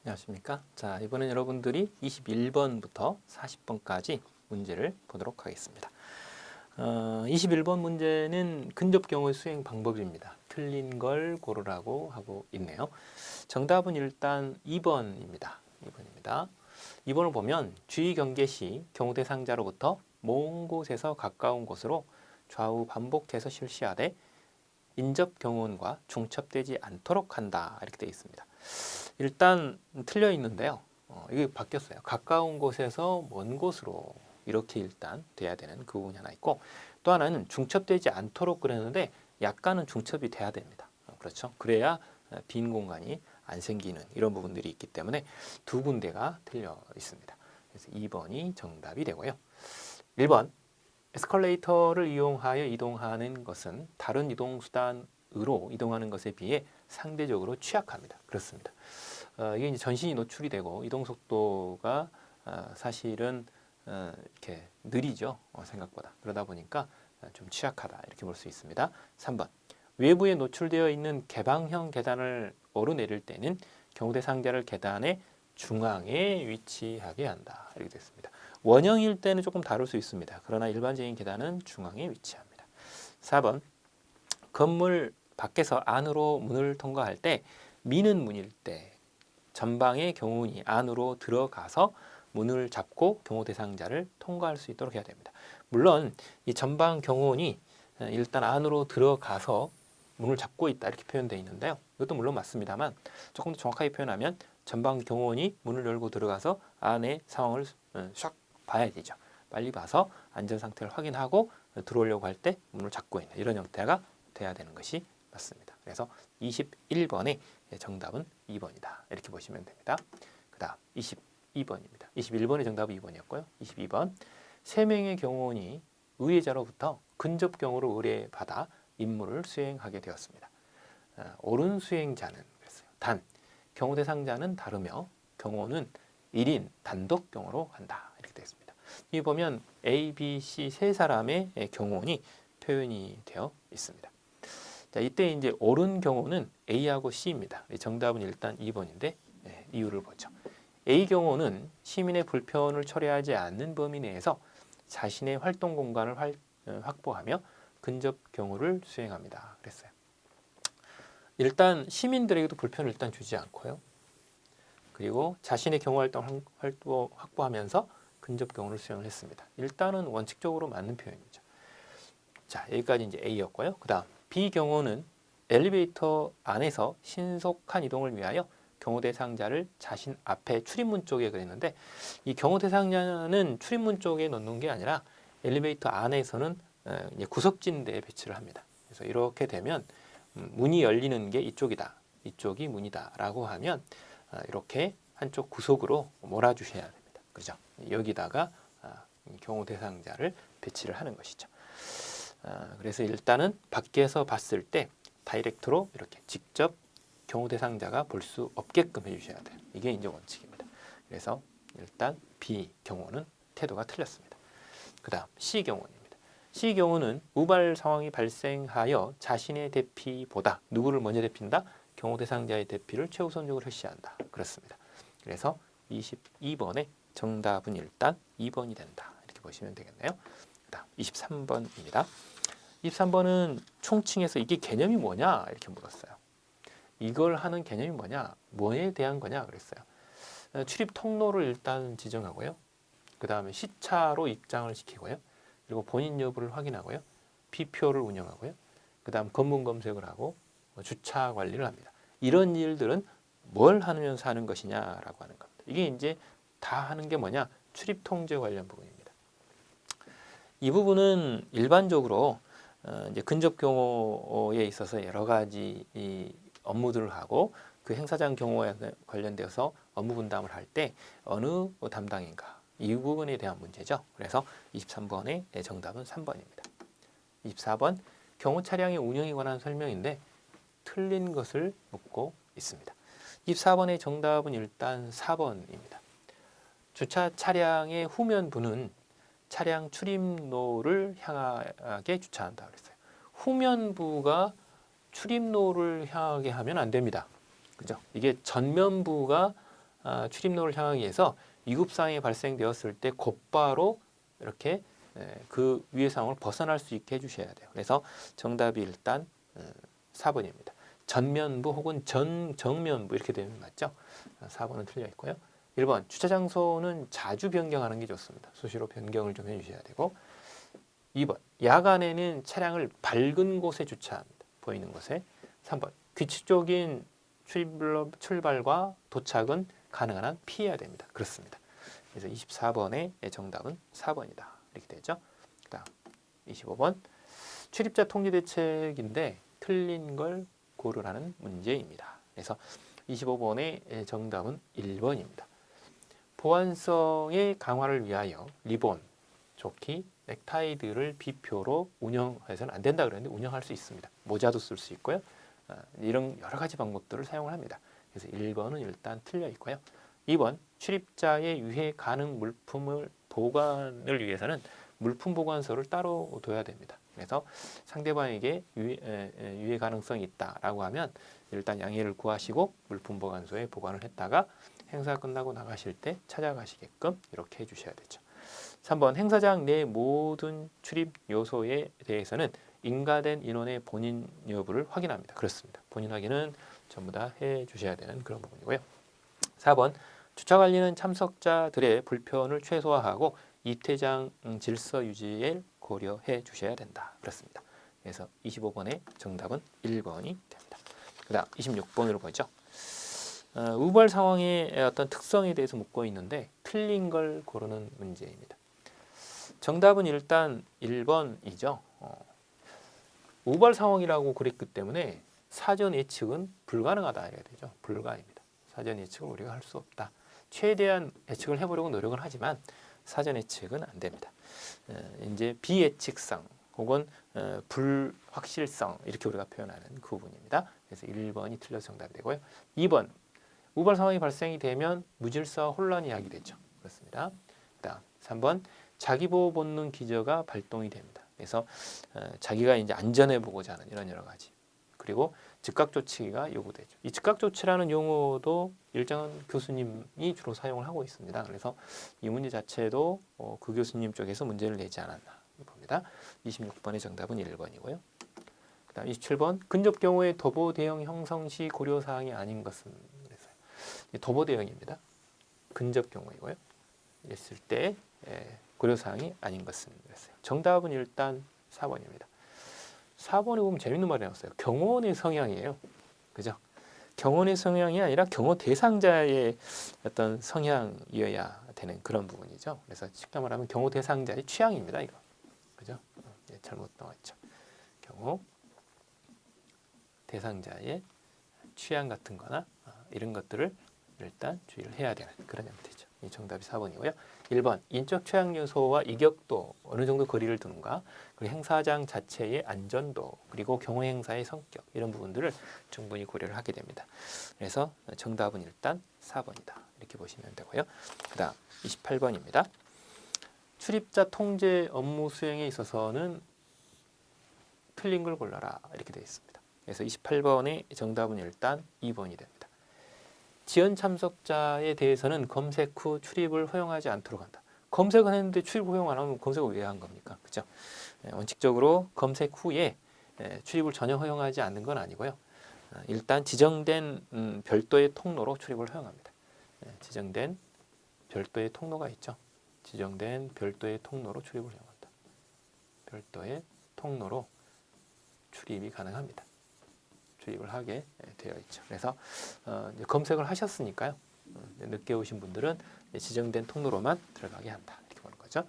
안녕하십니까? 자, 이번엔 여러분들이 21번부터 40번까지 문제를 보도록 하겠습니다. 21번 문제는 근접 경우의 수행 방법입니다. 틀린 걸 고르라고 하고 있네요. 정답은 일단 2번입니다. 2번입니다. 2번을 보면 주의 경계 시 경우 대상자로부터 먼 곳에서 가까운 곳으로 좌우 반복해서 실시하되 인접 경운과 중첩되지 않도록 한다. 이렇게 되어 있습니다. 일단 틀려 있는데요. 이게 바뀌었어요. 가까운 곳에서 먼 곳으로 이렇게 일단 돼야 되는 그 부분이 하나 있고, 또 하나는 중첩되지 않도록 그랬는데 약간은 중첩이 돼야 됩니다. 그렇죠? 그래야 빈 공간이 안 생기는 이런 부분들이 있기 때문에 두 군데가 틀려 있습니다. 그래서 2번이 정답이 되고요. 1번 에스컬레이터를 이용하여 이동하는 것은 다른 이동수단으로 이동하는 것에 비해 상대적으로 취약합니다. 그렇습니다. 이게 이제 전신이 노출이 되고 이동 속도가 사실은 이렇게 느리죠. 생각보다. 그러다 보니까 좀 취약하다 이렇게 볼 수 있습니다. 3번 외부에 노출되어 있는 개방형 계단을 오르내릴 때는 경우 대상자를 계단의 중앙에 위치하게 한다. 이렇게 됐습니다. 원형일 때는 조금 다를 수 있습니다. 그러나 일반적인 계단은 중앙에 위치합니다. 4번 건물 밖에서 안으로 문을 통과할 때 미는 문일 때 전방의 경운이 안으로 들어가서 문을 잡고 경우 대상자를 통과할 수 있도록 해야 됩니다. 물론 이 전방 경운이 일단 안으로 들어가서 문을 잡고 있다 이렇게 표현되어 있는데요. 이것도 물론 맞습니다만 조금 더 정확하게 표현하면 전방 경운이 문을 열고 들어가서 안의 상황을 샥 봐야 되죠. 빨리 봐서 안전 상태를 확인하고 들어오려고 할 때 문을 잡고 있는 이런 형태가 돼야 되는 것이 맞습니다. 그래서 21번의 정답은 2번이다. 이렇게 보시면 됩니다. 그 다음 22번입니다. 21번의 정답은 2번이었고요. 22번 3명의 경호원이 의뢰자로부터 근접 경우를 의뢰받아 임무를 수행하게 되었습니다. 옳은 수행자는 그랬어요. 단 경우 대상자는 다르며 경호는 1인 단독 경우로 한다. 이렇게 되어 있습니다. 이 보면 A, B, C 세 사람의 경호원이 표현이 되어 있습니다. 자, 이때 이제 옳은 경우는 A하고 C입니다. 정답은 일단 2번인데 이유를 보죠. A 경우는 시민의 불편을 초래하지 않는 범위 내에서 자신의 활동 공간을 확보하며 근접 경우를 수행합니다. 그랬어요. 일단 시민들에게도 불편을 일단 주지 않고요. 그리고 자신의 경우 활동을 확보하면서 근접 경우를 수행을 했습니다. 일단은 원칙적으로 맞는 표현이죠. 자, 여기까지 이제 A였고요. 그 다음 B 경우는 엘리베이터 안에서 신속한 이동을 위하여 경우 대상자를 자신 앞에 출입문 쪽에 그랬는데 이 경우 대상자는 출입문 쪽에 넣는 게 아니라 엘리베이터 안에서는 이제 구석진대에 배치를 합니다. 그래서 이렇게 되면 문이 열리는 게 이쪽이다. 이쪽이 문이다라고 하면 이렇게 한쪽 구석으로 몰아주셔야 됩니다. 그죠? 여기다가 경우 대상자를 배치를 하는 것이죠. 그래서 일단은 밖에서 봤을 때 다이렉트로 이렇게 직접 경우 대상자가 볼 수 없게끔 해주셔야 돼요. 이게 이제 원칙입니다. 그래서 일단 B 경우는 태도가 틀렸습니다. 그 다음 C 경우입니다. C 경우는 우발 상황이 발생하여 자신의 대피보다 누구를 먼저 대피한다? 경우 대상자의 대피를 최우선적으로 실시한다. 그렇습니다. 그래서 22번의 정답은 일단 2번이 된다. 이렇게 보시면 되겠네요. 그 다음 23번입니다. 23번은 총칭해서 이게 개념이 뭐냐 이렇게 물었어요. 이걸 하는 개념이 뭐냐, 뭐에 대한 거냐 그랬어요. 출입 통로를 일단 지정하고요. 그 다음에 시차로 입장을 시키고요. 그리고 본인 여부를 확인하고요. 비표를 운영하고요. 그 다음 검문 검색을 하고 주차 관리를 합니다. 이런 일들은 뭘 하면서 하는 것이냐라고 하는 겁니다. 이게 이제 다 하는 게 뭐냐, 출입 통제 관련 부분입니다. 이 부분은 일반적으로 이제 근접 경호에 있어서 여러 가지 이 업무들을 하고 그 행사장 경호에 관련되어서 업무 분담을 할 때 어느 담당인가 이 부분에 대한 문제죠. 그래서 23번의 정답은 3번입니다. 24번 경호 차량의 운영에 관한 설명인데 틀린 것을 묻고 있습니다. 24번의 정답은 일단 4번입니다. 주차 차량의 후면부는 차량 출입로를 향하게 주차한다 그랬어요. 후면부가 출입로를 향하게 하면 안 됩니다. 그죠? 이게 전면부가 출입로를 향하기 위해서 위급 상황이 발생되었을 때 곧바로 이렇게 그 위의 상황을 벗어날 수 있게 해주셔야 돼요. 그래서 정답이 일단 4번입니다. 전면부 혹은 정면부 이렇게 되면 맞죠? 4번은 틀려 있고요. 1번 주차 장소는 자주 변경하는 게 좋습니다. 수시로 변경을 좀 해주셔야 되고 2번 야간에는 차량을 밝은 곳에 주차합니다. 보이는 곳에. 3번 규칙적인 출발과 도착은 가능한 한 피해야 됩니다. 그렇습니다. 그래서 24번의 정답은 4번이다. 이렇게 되죠. 그 다음 25번 출입자 통제 대책인데 틀린 걸 고르라는 문제입니다. 그래서 25번의 정답은 1번입니다. 보안성의 강화를 위하여 리본, 조끼, 넥타이들을 비표로 운영해서는 안 된다 그랬는데 운영할 수 있습니다. 모자도 쓸 수 있고요. 이런 여러 가지 방법들을 사용을 합니다. 그래서 1번은 일단 틀려 있고요. 2번 출입자의 유해 가능 물품을 보관을 위해서는 물품 보관소를 따로 둬야 됩니다. 그래서 상대방에게 유해 가능성이 있다라고 하면 일단 양해를 구하시고 물품 보관소에 보관을 했다가 행사 끝나고 나가실 때 찾아가시게끔 이렇게 해주셔야 되죠. 3번 행사장 내 모든 출입 요소에 대해서는 인가된 인원의 본인 여부를 확인합니다. 그렇습니다. 본인 확인은 전부 다 해주셔야 되는 그런 부분이고요. 4번 주차 관리는 참석자들의 불편을 최소화하고 입퇴장 질서 유지에 고려해 주셔야 된다. 그렇습니다. 그래서 25번의 정답은 1번이 됩니다. 그 다음 26번으로 보죠. 우발 상황의 어떤 특성에 대해서 묻고 있는데 틀린 걸 고르는 문제입니다. 정답은 일단 1번이죠. 우발 상황이라고 그랬기 때문에 사전 예측은 불가능하다 해야 되죠. 불가입니다. 사전 예측을 우리가 할 수 없다. 최대한 예측을 해보려고 노력을 하지만 사전 예측은 안 됩니다. 이제 비예측성 혹은 불확실성 이렇게 우리가 표현하는 그 부분입니다. 그래서 1번이 틀려서 정답이 되고요. 2번 우발 상황이 발생이 되면 무질서와 혼란이 야기되죠. 그렇습니다. 그다음 3번 자기보호 본능 기저가 발동이 됩니다. 그래서 자기가 이제 안전해 보고자 하는 이런 여러 가지. 그리고 즉각 조치가 요구되죠. 이 즉각 조치라는 용어도 일정한 교수님이 주로 사용을 하고 있습니다. 그래서 이 문제 자체도 그 교수님 쪽에서 문제를 내지 않았나 봅니다. 26번의 정답은 1번이고요. 그다음 27번 근접 경우에 도보 대형 형성 시 고려 사항이 아닌 것은 그래서요. 도보 대형입니다. 근접 경우이고요. 했을 때 고려 사항이 아닌 것은 그랬어요. 정답은 일단 4번입니다. 4번에 보면 재밌는 말이 나왔어요. 경호원의 성향이에요. 그죠? 경호원의 성향이 아니라 경호 대상자의 어떤 성향이어야 되는 그런 부분이죠. 그래서 쉽게 말하면 경호 대상자의 취향입니다. 이거. 그죠? 잘못 나왔죠. 경호 대상자의 취향 같은 거나 이런 것들을 일단 주의를 해야 되는 그런 형태죠. 이 정답이 4번이고요. 1번 인적 취약 요소와 이격도 어느 정도 거리를 두는가 그리고 행사장 자체의 안전도 그리고 경호 행사의 성격 이런 부분들을 충분히 고려를 하게 됩니다. 그래서 정답은 일단 4번이다 이렇게 보시면 되고요. 그 다음 28번입니다. 출입자 통제 업무 수행에 있어서는 틀린 걸 골라라 이렇게 되어 있습니다. 그래서 28번의 정답은 일단 2번이 됩니다. 지연 참석자에 대해서는 검색 후 출입을 허용하지 않도록 한다. 검색은 했는데 출입 허용 안 하면 검색을 왜 한 겁니까? 그죠? 원칙적으로 검색 후에 출입을 전혀 허용하지 않는 건 아니고요. 일단 지정된 별도의 통로로 출입을 허용합니다. 지정된 별도의 통로가 있죠. 지정된 별도의 통로로 출입을 허용한다. 별도의 통로로 출입이 가능합니다. 출입을 하게 되어 있죠. 그래서 검색을 하셨으니까요. 늦게 오신 분들은 지정된 통로로만 들어가게 한다. 이렇게 보는 거죠.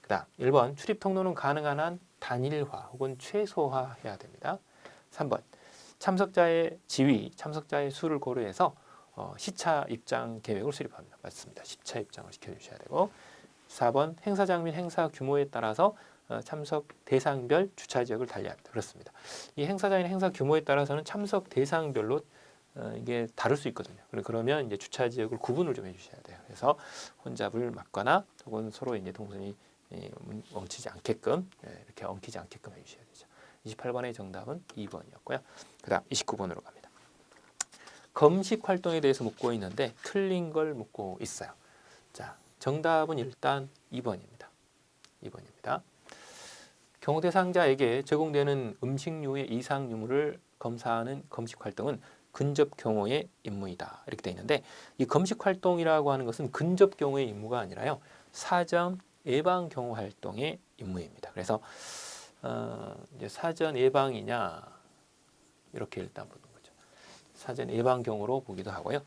그 다음 1번 출입 통로는 가능한 한 단일화 혹은 최소화해야 됩니다. 3번 참석자의 지위, 참석자의 수를 고려해서 시차 입장 계획을 수립합니다. 맞습니다. 시차 입장을 시켜주셔야 되고 4번 행사장 및 행사 규모에 따라서 참석 대상별 주차 지역을 달리합니다. 그렇습니다. 이 행사장이나 행사 규모에 따라서는 참석 대상별로 이게 다를 수 있거든요. 그러면 이제 주차 지역을 구분을 좀 해주셔야 돼요. 그래서 혼잡을 막거나 혹은 서로 이제 동선이 엉키지 않게끔 이렇게 엉키지 않게끔 해주셔야 되죠. 28번의 정답은 2번이었고요. 그다음 29번으로 갑니다. 검식 활동에 대해서 묻고 있는데 틀린 걸 묻고 있어요. 자, 정답은 일단 2번입니다. 2번입니다. 경호 대상자에게 제공되는 음식류의 이상 유무를 검사하는 검식 활동은 근접 경호의 임무이다. 이렇게 되어 있는데 이 검식 활동이라고 하는 것은 근접 경호의 임무가 아니라요. 사전 예방 경호 활동의 임무입니다. 그래서 이제 사전 예방이냐 이렇게 일단 보는 거죠. 사전 예방 경호로 보기도 하고요.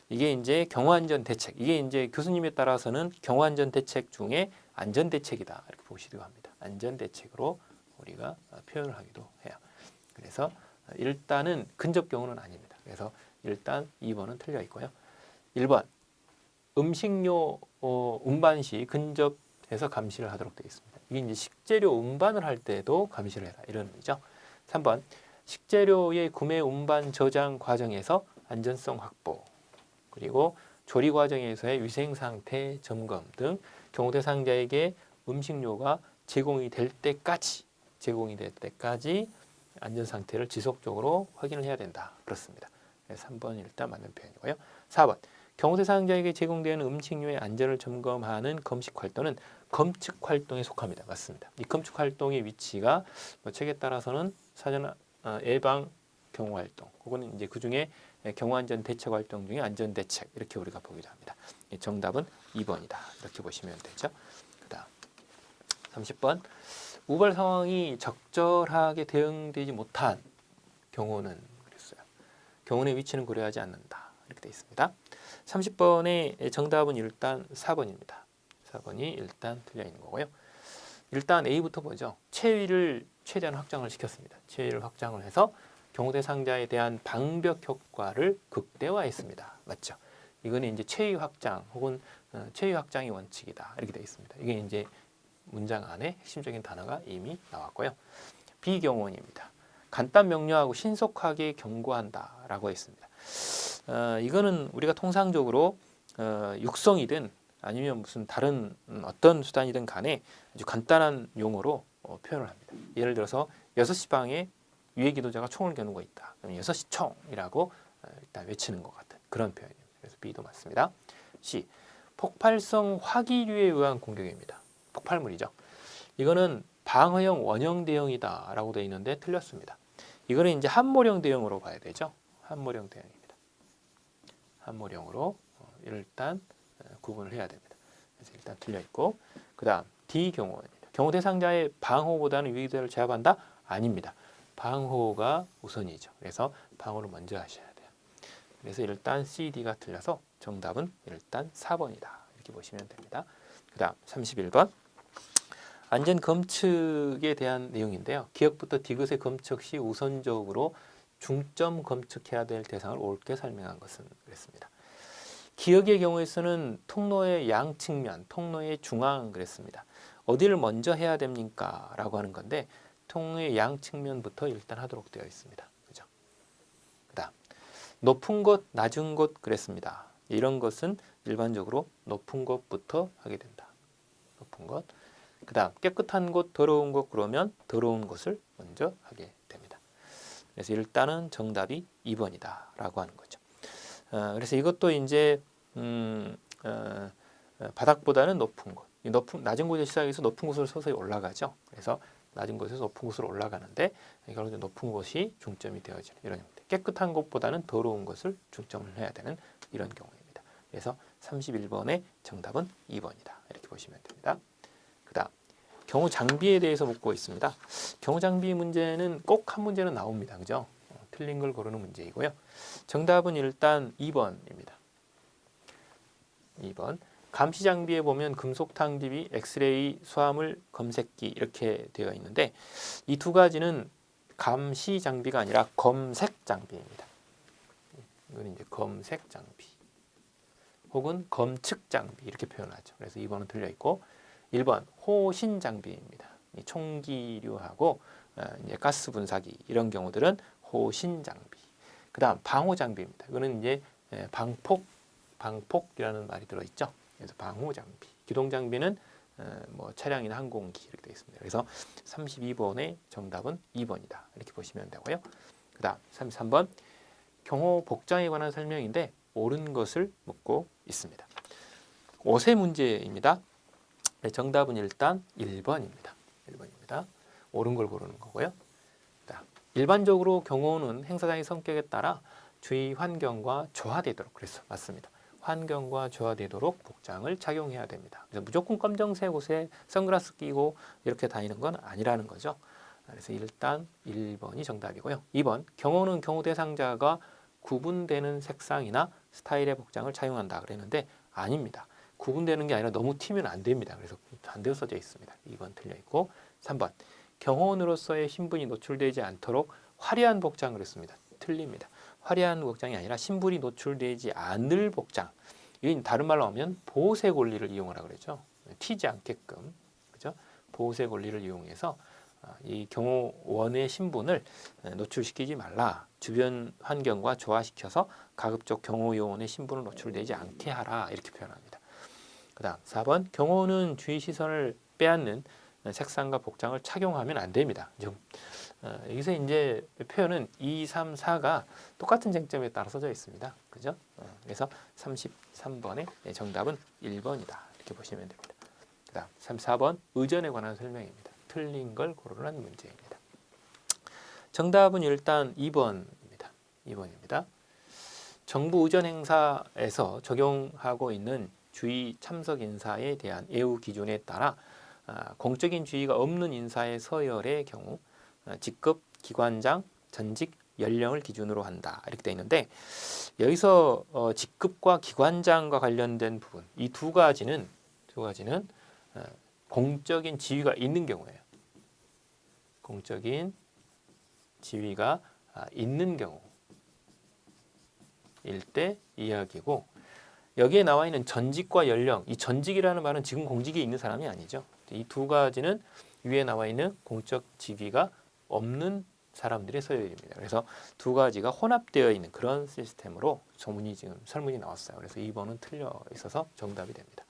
이게 이제 경호안전 대책. 이게 이제 교수님에 따라서는 경호안전 대책 중에 안전 대책이다. 이렇게 보시기도 합니다. 안전 대책으로 우리가 표현을 하기도 해요. 그래서 일단은 근접 경호는 아닙니다. 그래서 일단 2번은 틀려 있고요. 1번 음식료 운반 시 근접해서 감시를 하도록 되어 있습니다. 이게 이제 식재료 운반을 할 때도 감시를 해라 이런 의미죠. 3번 식재료의 구매, 운반, 저장 과정에서 안전성 확보 그리고 조리 과정에서의 위생 상태 점검 등 경호 대상자에게 음식료가 제공이 될 때까지 안전 상태를 지속적으로 확인을 해야 된다. 그렇습니다. 3번이 일단 맞는 표현이고요. 4번 경호 대상자에게 제공되는 음식료의 안전을 점검하는 검식 활동은 검측 활동에 속합니다. 맞습니다. 이 검측 활동의 위치가 뭐 책에 따라서는 사전 예방 경호 활동 혹은 이제 그 중에 경호안전 대책 활동 중에 안전 대책 이렇게 우리가 보기도 합니다. 정답은 2번이다. 이렇게 보시면 되죠. 그다음 30번 우발 상황이 적절하게 대응되지 못한 경우는 그랬어요. 경우의 위치는 고려하지 않는다. 이렇게 되어 있습니다. 30번의 정답은 일단 4번입니다. 4번이 일단 틀려 있는 거고요. 일단 A부터 보죠. 체위를 최대한 확장을 시켰습니다. 체위를 확장을 해서 경호 대상자에 대한 방벽 효과를 극대화했습니다. 맞죠? 이거는 이제 체위 확장 혹은 체위 확장이 원칙이다. 이렇게 되어 있습니다. 이게 이제 문장 안에 핵심적인 단어가 이미 나왔고요. 비경호원입니다. 간단 명료하고 신속하게 경고한다라고 했습니다. 이거는 우리가 통상적으로 육성이든 아니면 무슨 다른 어떤 수단이든 간에 아주 간단한 용어로 표현을 합니다. 예를 들어서 6시 방에 위에 기도자가 총을 겨누고 있다. 그럼 6시 총이라고 일단 외치는 것 같은 그런 표현입니다. 그래서 B도 맞습니다. C. 폭발성 화기류에 의한 공격입니다. 폭발물이죠. 이거는 방어형 원형 대응이다라고 되어 있는데 틀렸습니다. 이거는 이제 함모령 대응으로 봐야 되죠. 함모령 대응입니다. 함모령으로 일단 구분을 해야 됩니다. 그래서 일단 틀려 있고 그다음 D 경호입니다. 경호 대상자의 방호보다는 위기대를 제압한다? 아닙니다. 방호가 우선이죠. 그래서 방호를 먼저 하셔야 돼요. 그래서 일단 C, D가 틀려서 정답은 일단 4번이다. 이렇게 보시면 됩니다. 그다음 31번 안전 검측에 대한 내용인데요. 기억부터 디귿의 검측 시 우선적으로 중점 검측해야 될 대상을 옳게 설명한 것은 그랬습니다. 기억의 경우에서는 통로의 양측면, 통로의 중앙 그랬습니다. 어디를 먼저 해야 됩니까? 라고 하는 건데 통로의 양측면부터 일단 하도록 되어 있습니다. 그죠? 그다음 높은 곳, 낮은 곳 그랬습니다. 이런 것은 일반적으로 높은 곳부터 하게 된다. 높은 곳. 그다음 깨끗한 곳, 더러운 곳 그러면 더러운 곳을 먼저 하게 됩니다. 그래서 일단은 정답이 2번이다라고 하는 거죠. 그래서 이것도 이제 바닥보다는 높은 곳, 낮은 곳에 시작해서 높은 곳으로 서서히 올라가죠. 그래서 낮은 곳에서 높은 곳으로 올라가는데 결국 높은 곳이 중점이 되어지는 이런 형태. 깨끗한 곳보다는 더러운 곳을 중점을 해야 되는 이런 경우입니다. 그래서 31번의 정답은 2번이다. 이렇게 보시면 됩니다. 그다음 경호 장비에 대해서 묻고 있습니다. 경호 장비 문제는 꼭 한 문제는 나옵니다. 그죠? 틀린 걸 고르는 문제이고요. 정답은 일단 2번입니다. 2번. 감시 장비에 보면 금속 탕집이 엑스레이, 수화물 검색기 이렇게 되어 있는데 이 두 가지는 감시 장비가 아니라 검색 장비입니다. 이건 이제 검색 장비 혹은 검측 장비 이렇게 표현하죠. 그래서 2번은 틀려 있고 1번 호신 장비입니다. 총기류하고 이제 가스 분사기 이런 경우들은 호신 장비. 그다음 방호 장비입니다. 이거는 이제 방폭이라는 말이 들어 있죠. 그래서 방호 장비. 기동 장비는 뭐 차량이나 항공기 이렇게 되어 있습니다. 그래서 32번의 정답은 2번이다. 이렇게 보시면 되고요. 그다음 33번 경호 복장에 관한 설명인데 옳은 것을 묻고 있습니다. 5세 문제입니다. 네, 정답은 일단 1번입니다. 1번입니다. 옳은 걸 고르는 거고요. 자, 일반적으로 경호는 행사장의 성격에 따라 주위 환경과 조화되도록, 그래서 맞습니다. 환경과 조화되도록 복장을 착용해야 됩니다. 그래서 무조건 검정색 옷에 선글라스 끼고 이렇게 다니는 건 아니라는 거죠. 그래서 일단 1번이 정답이고요. 2번, 경호는 경호 대상자가 구분되는 색상이나 스타일의 복장을 착용한다 그랬는데 아닙니다. 구분되는 게 아니라 너무 튀면 안 됩니다. 그래서 반대로 써져 있습니다. 2번 틀려 있고 3번, 경호원으로서의 신분이 노출되지 않도록 화려한 복장을 했습니다. 틀립니다. 화려한 복장이 아니라 신분이 노출되지 않을 복장. 이건 다른 말로 하면 보호색 원리를 이용하라 그러죠. 튀지 않게끔, 그죠? 보호색 원리를 이용해서 이 경호원의 신분을 노출시키지 말라. 주변 환경과 조화시켜서 가급적 경호요원의 신분을 노출되지 않게 하라. 이렇게 표현합니다. 그 다음 4번, 경호원은 주의 시선을 빼앗는 색상과 복장을 착용하면 안 됩니다. 여기서 이제 표현은 2, 3, 4가 똑같은 쟁점에 따라 써져 있습니다. 그죠? 그래서 33번의 정답은 1번이다. 이렇게 보시면 됩니다. 그 다음 34번, 의전에 관한 설명입니다. 틀린 걸 고르라는 문제입니다. 정답은 일단 2번입니다. 2번입니다. 정부 의전 행사에서 적용하고 있는 주의 참석 인사에 대한 예우 기준에 따라 공적인 주의가 없는 인사의 서열의 경우 직급, 기관장, 전직, 연령을 기준으로 한다. 이렇게 되어 있는데 여기서 직급과 기관장과 관련된 부분 이 두 가지는 공적인 지위가 있는 경우예요. 공적인 지위가 있는 경우일 때 이야기고 여기에 나와 있는 전직과 연령, 이 전직이라는 말은 지금 공직에 있는 사람이 아니죠. 이 두 가지는 위에 나와 있는 공적 직위가 없는 사람들의 서열입니다. 그래서 두 가지가 혼합되어 있는 그런 시스템으로 지금 설문이 나왔어요. 그래서 2번은 틀려 있어서 정답이 됩니다.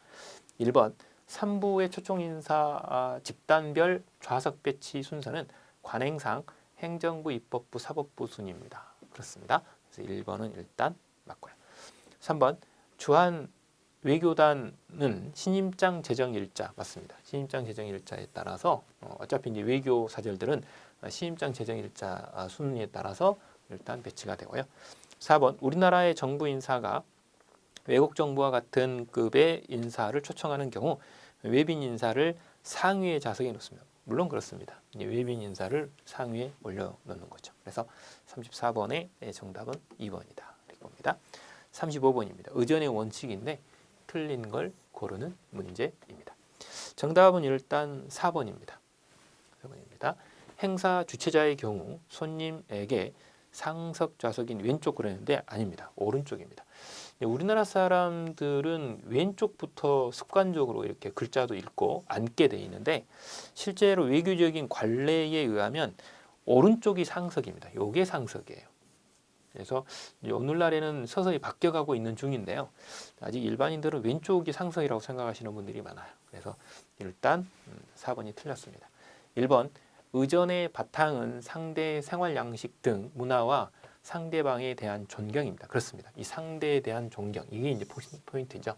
1번, 3부의 초청 인사 집단별 좌석 배치 순서는 관행상 행정부, 입법부, 사법부 순입니다. 그렇습니다. 그래서 1번은 일단 맞고요. 3번, 주한 외교단은 신임장 제정 일자 맞습니다. 신임장 제정 일자에 따라서 어차피 이제 외교 사절들은 신임장 제정 일자 순위에 따라서 일단 배치가 되고요. 4번, 우리나라의 정부 인사가 외국 정부와 같은 급의 인사를 초청하는 경우 외빈 인사를 상위의 좌석에 놓습니다. 물론 그렇습니다. 외빈 인사를 상위에 올려놓는 거죠. 그래서 34번의 정답은 2번이다. 이렇게 봅니다. 35번입니다. 의전의 원칙인데 틀린 걸 고르는 문제입니다. 정답은 일단 4번입니다. 4번입니다. 행사 주최자의 경우 손님에게 상석 좌석인 왼쪽 그랬는데 아닙니다. 오른쪽입니다. 우리나라 사람들은 왼쪽부터 습관적으로 이렇게 글자도 읽고 앉게 돼 있는데 실제로 외교적인 관례에 의하면 오른쪽이 상석입니다. 요게 상석이에요. 그래서 오늘날에는 서서히 바뀌어가고 있는 중인데요. 아직 일반인들은 왼쪽이 상석이라고 생각하시는 분들이 많아요. 그래서 일단 4번이 틀렸습니다. 1번, 의전의 바탕은 상대의 생활 양식 등 문화와 상대방에 대한 존경입니다. 그렇습니다. 이 상대에 대한 존경, 이게 이제 포인트죠.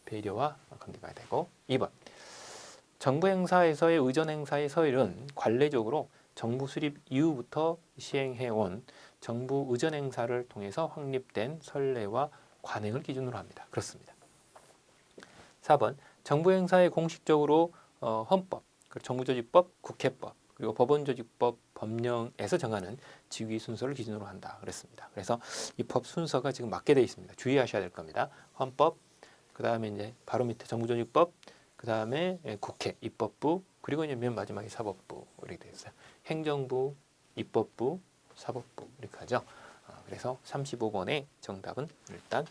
배려와 관계가 되고 2번, 정부 행사에서의 의전 행사의 서열은 관례적으로 정부 수립 이후부터 시행해온 정부 의전 행사를 통해서 확립된 선례와 관행을 기준으로 합니다. 그렇습니다. 4번, 정부 행사에 공식적으로 헌법, 정부조직법, 국회법, 그리고 법원조직법, 법령에서 정하는 직위 순서를 기준으로 한다. 그랬습니다. 그래서 이 법 순서가 지금 맞게 되어 있습니다. 주의하셔야 될 겁니다. 헌법, 그 다음에 이제 바로 밑에 정부조직법, 그 다음에 국회, 입법부, 그리고 이제 맨 마지막에 사법부 이렇게 되어 있어요. 행정부, 입법부, 사법부 이렇게 하죠. 그래서 35번의 정답은 일단